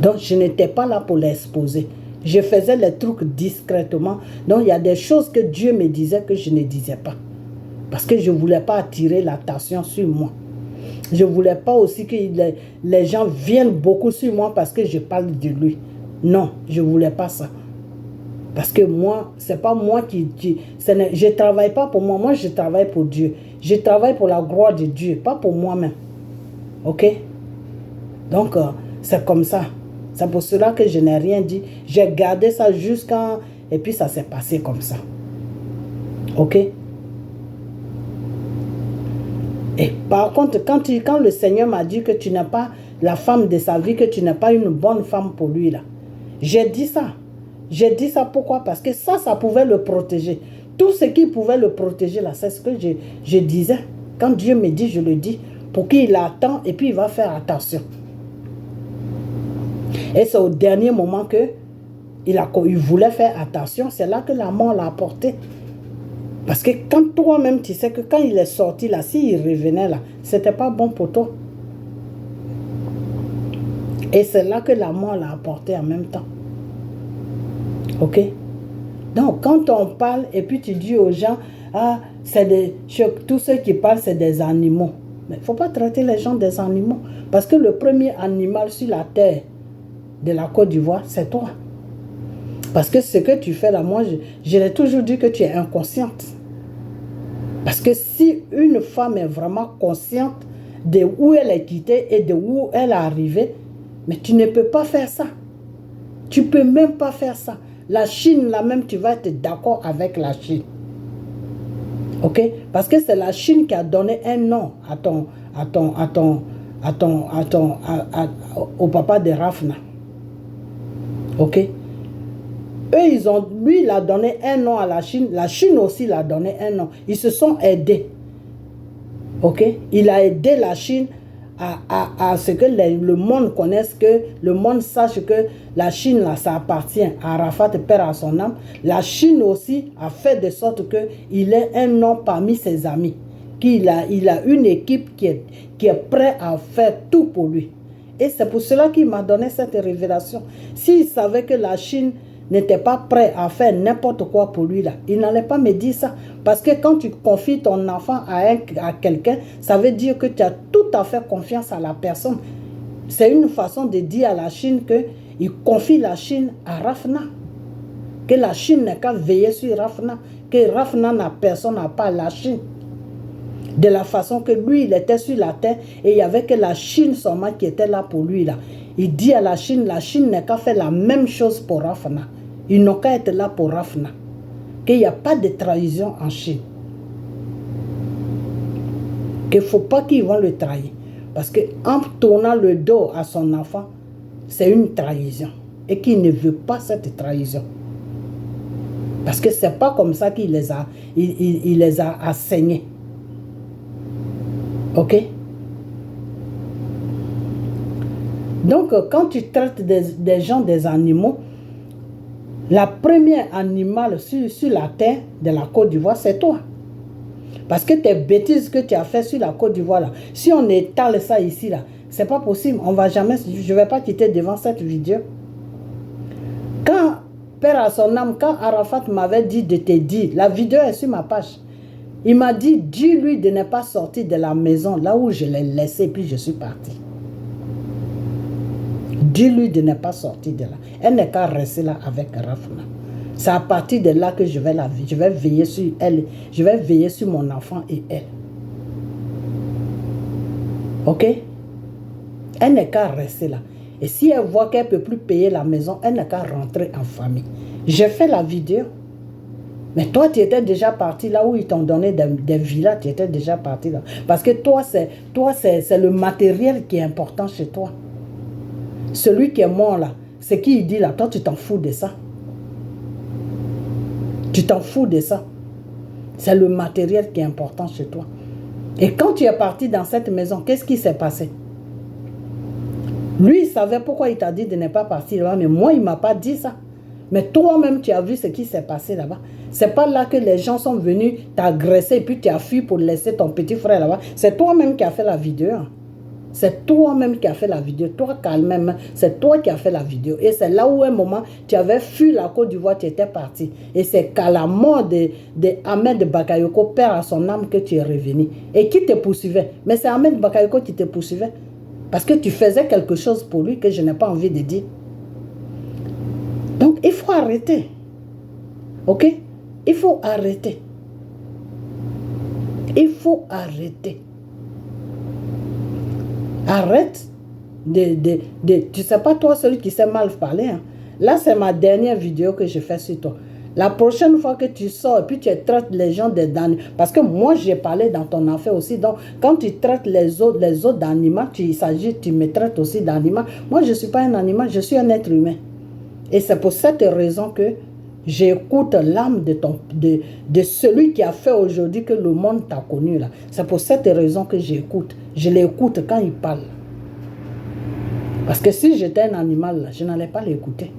Donc, je n'étais pas là pour l'exposer. Je faisais les trucs discrètement. Donc, il y a des choses que Dieu me disait que je ne disais pas. Parce que je ne voulais pas attirer l'attention sur moi. Je ne voulais pas aussi que les gens viennent beaucoup sur moi parce que je parle de lui. Non, je ne voulais pas ça. Parce que moi, ce n'est pas moi je ne travaille pas pour moi. Moi, je travaille pour Dieu. Je travaille pour la gloire de Dieu, pas pour moi-même. Ok? Donc, c'est comme ça. C'est pour cela que je n'ai rien dit. J'ai gardé ça jusqu'à... Et puis ça s'est passé comme ça. Ok? Et par contre, quand le Seigneur m'a dit que tu n'es pas la femme de sa vie, que tu n'es pas une bonne femme pour lui, là, j'ai dit ça. J'ai dit ça pourquoi? Parce que ça pouvait le protéger. Tout ce qui pouvait le protéger, là, c'est ce que je disais. Quand Dieu me dit, je le dis, pour qu'il attend et puis il va faire attention. Et c'est au dernier moment que il voulait faire attention, c'est là que la mort l'a apporté. Parce que quand toi-même, tu sais que quand il est sorti là, s'il revenait là, c'était pas bon pour toi. Et c'est là que la mort l'a apporté en même temps. Ok? Donc, quand on parle et puis tu dis aux gens, ah, tous ceux qui parlent, c'est des animaux. Mais il ne faut pas traiter les gens des animaux. Parce que le premier animal sur la terre de la Côte d'Ivoire, c'est toi. Parce que ce que tu fais là, moi, je l'ai toujours dit que tu es inconsciente. Parce que si une femme est vraiment consciente de où elle est quittée et de où elle est arrivée, mais tu ne peux pas faire ça. Tu ne peux même pas faire ça. La Chine, là même, tu vas être d'accord avec la Chine. Ok? Parce que c'est la Chine qui a donné un nom au papa de Rafna. Ok? Lui, il a donné un nom à la Chine aussi l'a donné un nom. Ils se sont aidés. Ok? Il a aidé la Chine à ce que le monde connaisse, que le monde sache que la Chine, là, ça appartient à Arafat, père à son âme. La Chine aussi a fait de sorte qu'il ait un nom parmi ses amis. Il a une équipe qui est prête à faire tout pour lui. Et c'est pour cela qu'il m'a donné cette révélation. S'il savait que la Chine n'était pas prêt à faire n'importe quoi pour lui, là, il n'allait pas me dire ça. Parce que quand tu confies ton enfant à quelqu'un, ça veut dire que tu as tout à fait confiance à la personne. C'est une façon de dire à la Chine qu'il confie la Chine à Rafna. Que la Chine n'est qu'à veiller sur Rafna. Que Rafna n'a personne à part la Chine. De la façon que lui, il était sur la terre et il n'y avait que la Chine seulement qui était là pour lui, là. Il dit à la Chine n'est qu'à faire la même chose pour Rafna. Ils n'ont qu'à être là pour Rafna. Qu'il n'y a pas de trahison en Chine. Qu'il ne faut pas qu'ils vont le trahir. Parce qu'en tournant le dos à son enfant, c'est une trahison. Et qu'il ne veut pas cette trahison. Parce que ce n'est pas comme ça qu'il les a enseignés. Ok? Donc, quand tu traites des gens des animaux, la première animal sur la terre de la Côte d'Ivoire, c'est toi. Parce que tes bêtises que tu as fait sur la Côte d'Ivoire, là, si on étale ça ici, là, c'est pas possible. On va jamais, je ne vais pas quitter devant cette vidéo. Quand, père à son âme, quand Arafat m'avait dit de te dire, la vidéo est sur ma page. Il m'a dit, dis-lui de ne pas sortir de la maison, là où je l'ai laissé, puis je suis parti. Dis-lui de ne pas sortir de là. Elle n'est qu'à rester là avec Rafna. C'est à partir de là que je vais veiller sur elle. Je vais veiller sur mon enfant et elle. Ok? Elle n'est qu'à rester là. Et si elle voit qu'elle ne peut plus payer la maison, elle n'est qu'à rentrer en famille. J'ai fait la vidéo. Mais toi, tu étais déjà parti là où ils t'ont donné des villas, tu étais déjà parti là. Parce que toi, c'est le matériel qui est important chez toi. Celui qui est mort là, c'est qui il dit là, toi tu t'en fous de ça. Tu t'en fous de ça. C'est le matériel qui est important chez toi. Et quand tu es parti dans cette maison, qu'est-ce qui s'est passé? Lui, il savait pourquoi il t'a dit de ne pas partir là-bas, mais moi, il ne m'a pas dit ça. Mais toi-même, tu as vu ce qui s'est passé là-bas. C'est pas là que les gens sont venus t'agresser et puis tu as fui pour laisser ton petit frère là-bas. C'est toi-même qui as fait la vidéo. C'est toi-même qui as fait la vidéo. Toi, calme-même, c'est toi qui as fait la vidéo. Et c'est là où, à un moment, tu avais fui la Côte d'Ivoire, tu étais parti. Et c'est qu'à la mort de Ahmed Bakayoko, père à son âme, que tu es revenu. Et qui te poursuivait? Mais c'est Ahmed Bakayoko qui te poursuivait. Parce que tu faisais quelque chose pour lui que je n'ai pas envie de dire. Donc, il faut arrêter. Ok? Il faut arrêter. Il faut arrêter. Arrête Tu sais pas toi, celui qui sait mal parler. Hein. Là, c'est ma dernière vidéo que je fais sur toi. La prochaine fois que tu sors et puis tu traites les gens des d'animaux, parce que moi j'ai parlé dans ton affaire aussi, donc quand tu traites les autres d'animaux, tu me traites aussi d'animal. Moi je ne suis pas un animal, je suis un être humain. Et c'est pour cette raison que j'écoute l'âme de celui qui a fait aujourd'hui que le monde t'a connu là. C'est pour cette raison que j'écoute. Je l'écoute quand il parle. Parce que si j'étais un animal là, je n'allais pas l'écouter.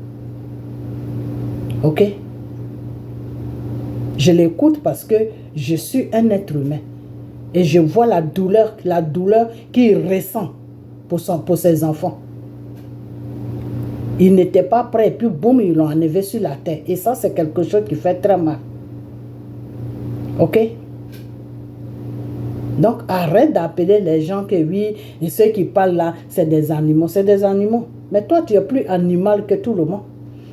Ok? Je l'écoute parce que je suis un être humain. Et je vois la douleur qu'il ressent pour ses enfants. Ils n'étaient pas prêts, et puis boum, ils l'ont enlevé sur la terre. Et ça, c'est quelque chose qui fait très mal. Ok? Donc, arrête d'appeler les gens que oui, et ceux qui parlent là, c'est des animaux. C'est des animaux. Mais toi, tu es plus animal que tout le monde.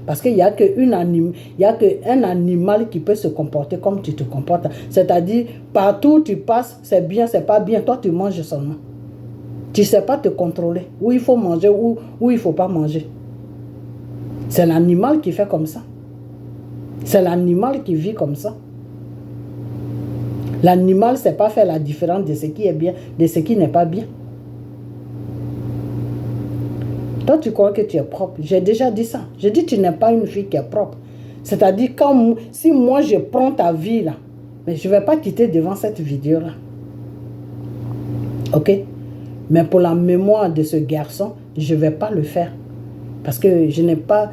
Parce qu'il n'y a qu'un animal qui peut se comporter comme tu te comportes. C'est-à-dire, partout où tu passes, c'est bien, c'est pas bien. Toi, tu manges seulement. Tu ne sais pas te contrôler. Où il faut manger, où il ne faut pas manger. C'est l'animal qui fait comme ça. C'est l'animal qui vit comme ça. L'animal ne sait pas faire la différence de ce qui est bien, de ce qui n'est pas bien. Toi, tu crois que tu es propre. J'ai déjà dit ça. J'ai dit tu n'es pas une fille qui est propre. C'est-à-dire, si moi je prends ta vie là, mais je ne vais pas quitter devant cette vidéo-là. Ok? Mais pour la mémoire de ce garçon, je ne vais pas le faire. Parce que je n'ai pas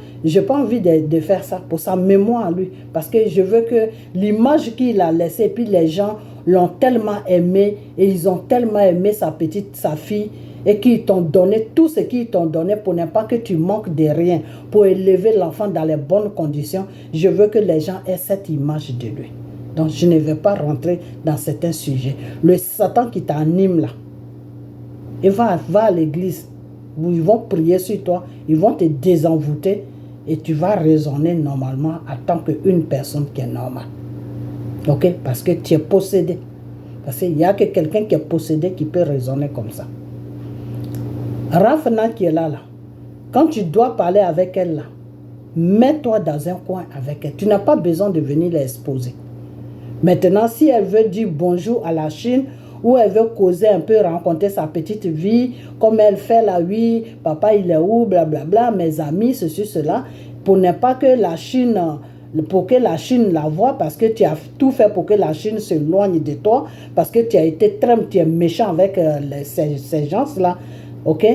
envie de faire ça pour sa mémoire à lui. Parce que je veux que l'image qu'il a laissée, puis les gens l'ont tellement aimé, et ils ont tellement aimé sa fille, et qu'ils t'ont donné tout ce qu'ils t'ont donné pour ne pas que tu manques de rien, pour élever l'enfant dans les bonnes conditions. Je veux que les gens aient cette image de lui. Donc je ne vais pas rentrer dans certains sujets. Le Satan qui t'anime là, et va à l'église. Ils vont prier sur toi, ils vont te désenvoûter et tu vas raisonner normalement en tant qu'une personne qui est normale. Ok? Parce que tu es possédé. Parce qu'il n'y a que quelqu'un qui est possédé qui peut raisonner comme ça. Rafna qui est là, quand tu dois parler avec elle, là, mets-toi dans un coin avec elle. Tu n'as pas besoin de venir l'exposer. Maintenant, si elle veut dire bonjour à la Chine, ou elle veut causer un peu, rencontrer sa petite vie, comme elle fait là, oui, papa il est où, blablabla, mes amis, ceci, cela, pour ne pas que la Chine, pour que la Chine la voie, parce que tu as tout fait pour que la Chine s'éloigne de toi, parce que tu es méchant avec ces gens-là, ok?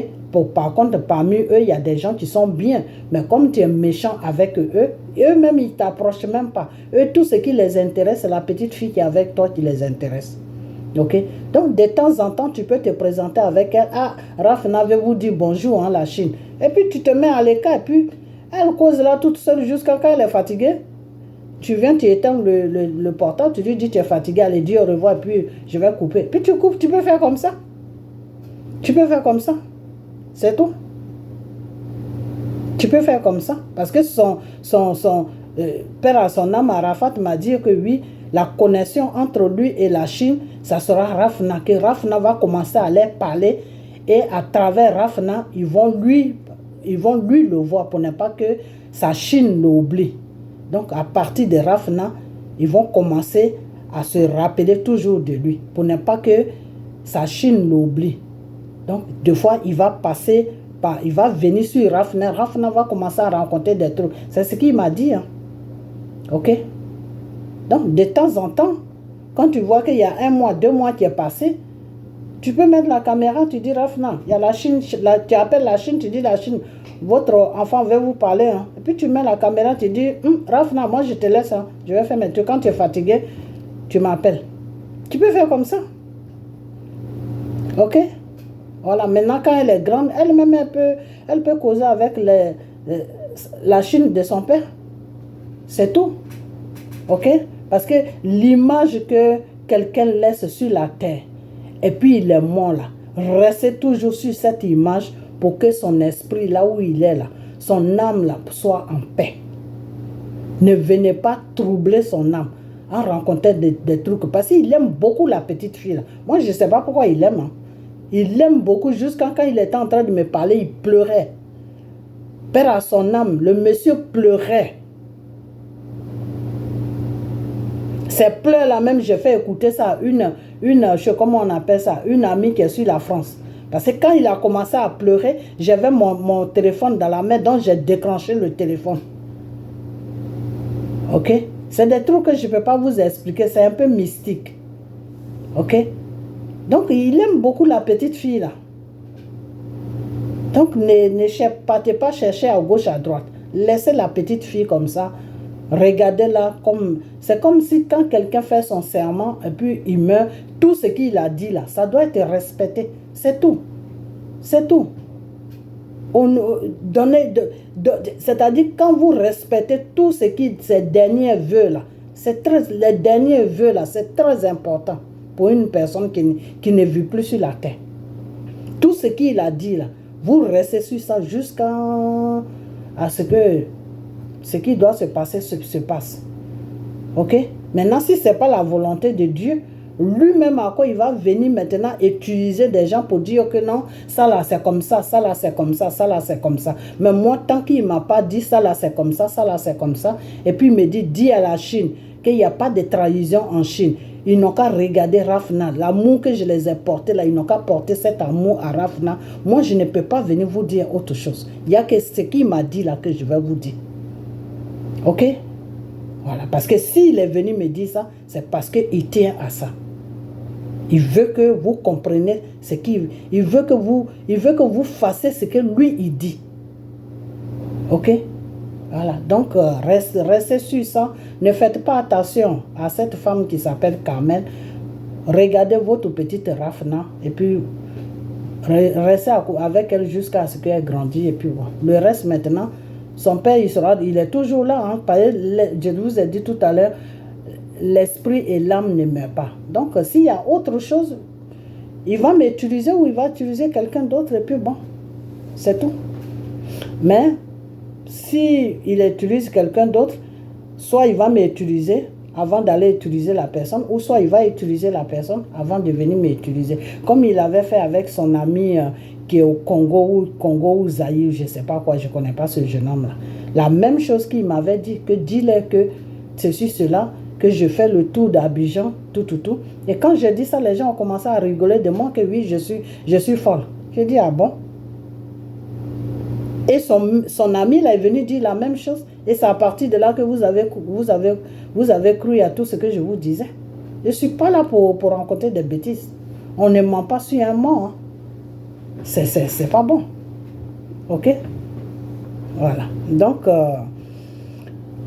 Par contre, parmi eux, il y a des gens qui sont bien, mais comme tu es méchant avec eux, eux-mêmes, ils ne t'approchent même pas. Eux, tout ce qui les intéresse, c'est la petite fille qui est avec toi qui les intéresse. Ok? Donc, de temps en temps, tu peux te présenter avec elle. Ah, Rafna, avez-vous dit bonjour, hein, la Chine? Et puis, tu te mets à l'écart, et puis, elle cause là toute seule jusqu'à quand elle est fatiguée. Tu viens, tu éteins le portable, tu lui dis tu es fatigué, allez, dis au revoir, et puis je vais couper. Puis tu coupes, tu peux faire comme ça. Tu peux faire comme ça. C'est tout. Tu peux faire comme ça. Parce que son père à son âme, Arafat, m'a dit que oui, la connexion entre lui et la Chine, ça sera Rafna, que Rafna va commencer à leur parler et à travers Rafna, ils vont lui le voir pour ne pas que sa Chine l'oublie. Donc à partir de Rafna, ils vont commencer à se rappeler toujours de lui pour ne pas que sa Chine l'oublie. Donc deux fois, il va venir sur Rafna, Rafna va commencer à rencontrer des trucs. C'est ce qu'il m'a dit. Hein. Ok? Donc, de temps en temps, quand tu vois qu'il y a 1 mois, 2 mois qui est passé, tu peux mettre la caméra, tu dis Rafna, il y a la Chine, tu appelles la Chine, tu dis la Chine, votre enfant veut vous parler. Hein. Et puis tu mets la caméra, tu dis Rafna, moi je te laisse, hein. Je vais faire mes trucs. Quand tu es fatigué, tu m'appelles. Tu peux faire comme ça. Ok? Voilà, maintenant quand elle est grande, elle-même elle peut causer avec la Chine de son père. C'est tout. Ok? Parce que l'image que quelqu'un laisse sur la terre, et puis il est mort là, restez toujours sur cette image pour que son esprit, là où il est là, son âme là, soit en paix. Ne venez pas troubler son âme en rencontrant des trucs. Parce qu'il aime beaucoup la petite fille là. Moi, je ne sais pas pourquoi il aime. Hein. Il l'aime beaucoup jusqu'à quand il était en train de me parler, il pleurait. Père à son âme, le monsieur pleurait. Ces pleurs-là même, j'ai fait écouter ça à je sais comment on appelle ça, une amie qui est sur la France. Parce que quand il a commencé à pleurer, j'avais mon téléphone dans la main, donc j'ai déclenché le téléphone. Ok? C'est des trucs que je ne peux pas vous expliquer, c'est un peu mystique. Ok? Donc, il aime beaucoup la petite fille là. Donc, partez pas chercher à gauche, à droite. Laissez la petite fille comme ça. Regardez-la comme... C'est comme si quand quelqu'un fait son serment et puis il meurt, tout ce qu'il a dit là, ça doit être respecté. C'est tout. C'est tout. C'est-à-dire quand vous respectez tout ce qui... Ces derniers vœux là, les derniers vœux là, c'est très important pour une personne qui ne vit plus sur la terre. Tout ce qu'il a dit là, vous restez sur ça jusqu'à ce que ce qui doit se passer se passe. Ok? Maintenant, si ce n'est pas la volonté de Dieu, lui-même à quoi il va venir maintenant utiliser des gens pour dire que non, ça là c'est comme ça, ça là c'est comme ça, ça là c'est comme ça. Mais moi, tant qu'il ne m'a pas dit ça là c'est comme ça là c'est comme ça, et puis il me dit, dis à la Chine qu'il n'y a pas de trahison en Chine. Ils n'ont qu'à regarder Rafna. L'amour que je les ai porté là, ils n'ont qu'à porter cet amour à Rafna. Moi, je ne peux pas venir vous dire autre chose. Il n'y a que ce qu'il m'a dit là que je vais vous dire. Ok? Voilà. Parce que s'il est venu me dire ça, c'est parce qu'il tient à ça. Il veut que vous compreniez ce qu'il... Il veut que vous fassiez ce que lui, il dit. Ok? Voilà, donc restez sur ça. Ne faites pas attention à cette femme qui s'appelle Carmel. Regardez votre petite Rafna et puis restez avec elle jusqu'à ce qu'elle grandisse. Et puis bon. Le reste maintenant, son père, il est toujours là. Hein, je vous ai dit tout à l'heure, l'esprit et l'âme ne meurent pas. Donc s'il y a autre chose, il va m'utiliser ou il va utiliser quelqu'un d'autre et puis bon, c'est tout. Mais si il utilise quelqu'un d'autre, soit il va m'utiliser avant d'aller utiliser la personne, ou soit il va utiliser la personne avant de venir m'utiliser. Comme il avait fait avec son ami qui est au Congo ou Zaïre, je ne sais pas quoi, je ne connais pas ce jeune homme-là. La même chose qu'il m'avait dit, que dis-leur que ceci, cela, que je fais le tour d'Abidjan, tout. Et quand je dis ça, les gens ont commencé à rigoler de moi que oui, je suis folle. J'ai dit, ah bon? Et son ami là est venu dire la même chose. Et c'est à partir de là que vous avez cru à tout ce que je vous disais. Je ne suis pas là pour rencontrer des bêtises. On ne ment pas sur un mot. Hein. C'est pas bon. Ok? Voilà. Donc,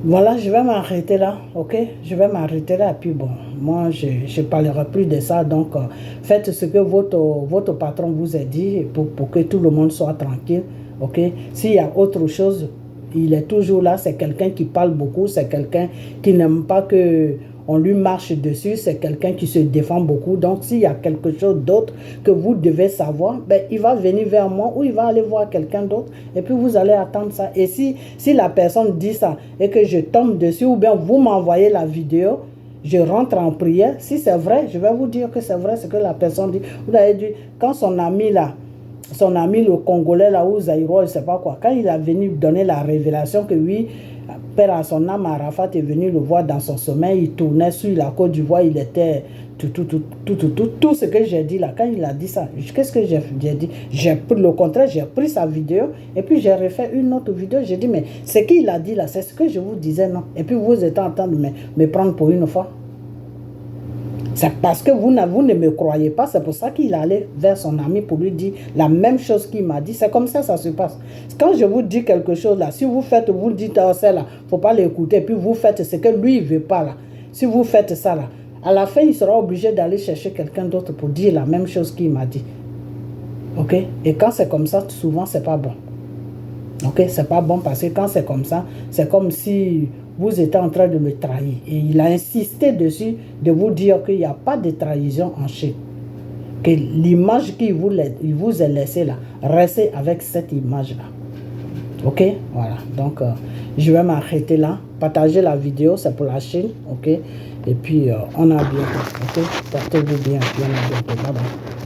voilà, je vais m'arrêter là. Ok? Je vais m'arrêter là. Et puis bon, moi, je ne parlerai plus de ça. Donc, faites ce que votre patron vous a dit pour que tout le monde soit tranquille. Ok, s'il y a autre chose, il est toujours là. C'est quelqu'un qui parle beaucoup, c'est quelqu'un qui n'aime pas que on lui marche dessus, c'est quelqu'un qui se défend beaucoup. Donc, s'il y a quelque chose d'autre que vous devez savoir, ben, il va venir vers moi ou il va aller voir quelqu'un d'autre et puis vous allez attendre ça. Et si la personne dit ça et que je tombe dessus ou bien vous m'envoyez la vidéo, je rentre en prière. Si c'est vrai, je vais vous dire que c'est vrai ce que la personne dit. Vous avez dit, quand son ami là, son ami le Congolais là où Zaïro, je ne sais pas quoi, quand il a venu donner la révélation que oui, Père à son âme, Arafat est venu le voir dans son sommeil, il tournait sur la Côte d'Ivoire, il était tout ce que j'ai dit là, quand il a dit ça, qu'est-ce que j'ai dit? Le contraire, j'ai pris sa vidéo et puis j'ai refait une autre vidéo, j'ai dit mais ce qu'il a dit là, c'est ce que je vous disais, non? Et puis vous êtes en train de me prendre pour une fois. C'est parce que vous ne me croyez pas, c'est pour ça qu'il allait vers son ami pour lui dire la même chose qu'il m'a dit. C'est comme ça se passe. Quand je vous dis quelque chose là, si vous dites à ça là, il ne faut pas l'écouter, puis vous faites ce que lui ne veut pas là. Si vous faites ça là, à la fin, il sera obligé d'aller chercher quelqu'un d'autre pour dire la même chose qu'il m'a dit. Ok? Et quand c'est comme ça, souvent, c'est pas bon. Ok? C'est pas bon parce que quand c'est comme ça, c'est comme si vous étiez en train de me trahir. Et il a insisté dessus de vous dire qu'il n'y a pas de trahison en Chine. Que l'image qu'il vous a laissée là, restez avec cette image-là. Ok? Voilà. Donc, je vais m'arrêter là. Partagez la vidéo, c'est pour la Chine. Ok? Et puis, on a bientôt. Ok? Portez-vous bien. On a bientôt. Bye bye.